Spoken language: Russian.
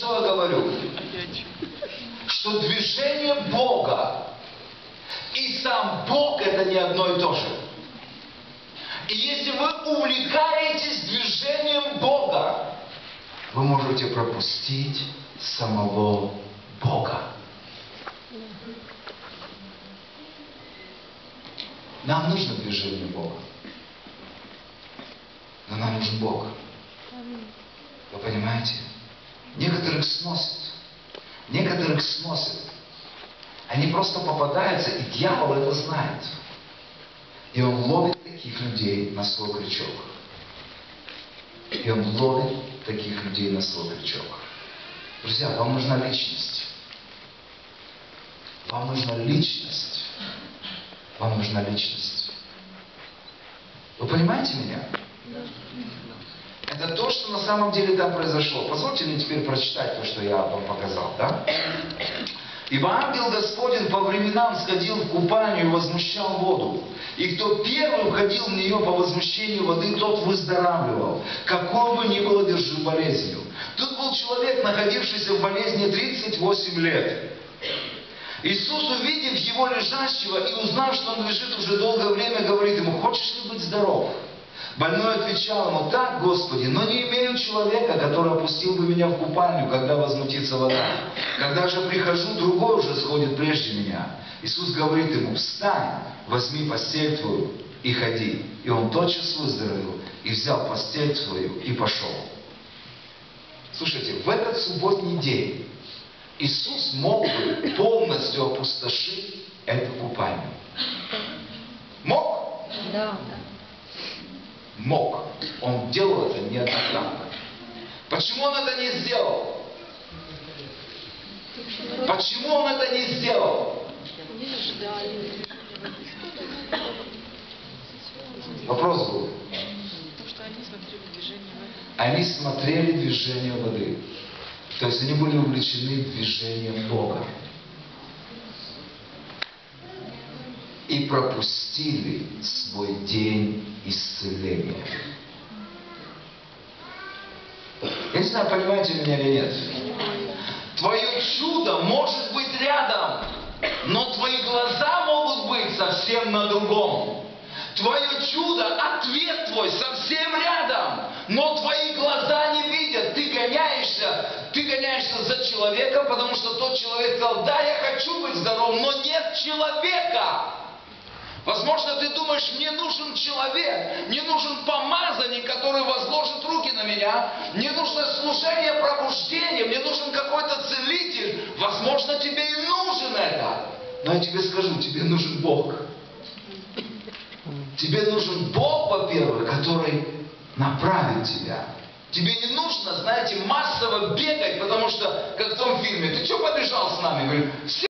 что я говорю? Что движение Бога и сам Бог это не одно и то же. И если вы увлекаетесь движением Бога, вы можете пропустить самого Бога. Нам нужно движение Бога. Но нам нужен Бог. Вы понимаете? Некоторых сносят. Некоторых сносят. Они просто попадаются, и дьявол это знает. И он ловит таких людей на свой крючок. И он ловит таких людей на свой крючок. Друзья, вам нужна личность. Вам нужна личность. Вам нужна личность. Вы понимаете меня? Это то, что на самом деле там произошло. Позвольте мне теперь прочитать то, что я вам показал, да? «Ибо ангел Господень по временам сходил в купальню и возмущал воду. И кто первым входил в нее по возмущению воды, тот выздоравливал, какой бы ни было держи болезнью». Тут был человек, находившийся в болезни 38 лет. Иисус, увидев его лежащего и узнав, что он лежит уже долгое время, говорит ему: «Хочешь ли быть здоров?» Больной отвечал ему: «Так, Господи, но не имею человека, который опустил бы меня в купальню, когда возмутится вода. Когда же прихожу, другой уже сходит прежде меня». Иисус говорит ему: «Встань, возьми постель твою и ходи». И он тотчас выздоровел, и взял постель свою и пошел. Слушайте, в этот субботний день Иисус мог бы полностью опустошить эту купальню. Мог? Да. Мог. Он делал это неоднократно. Почему он это не сделал? Почему он это не сделал? Вопрос был. Они смотрели движение воды. То есть они были увлечены движением Бога. И пропустили свой день исцеления. Я не знаю, понимаете меня или нет. Твое чудо может быть рядом, но твои глаза могут быть совсем на другом. Твое чудо, ответ твой совсем рядом, но твои глаза не видят. Ты гоняешься за человеком, потому что тот человек сказал: «Да, я хочу быть здоровым», но нет человека. Возможно, ты думаешь: мне нужен человек, мне нужен помазанник, который возложит руки на меня, мне нужно служение пробуждения, мне нужен какой-то целитель. Возможно, тебе и нужен это. Но я тебе скажу, тебе нужен Бог. Тебе нужен Бог, во-первых, который направит тебя. Тебе не нужно, знаете, массово бегать, потому что, как в том фильме: «Ты что побежал с нами?» Говорит: «Все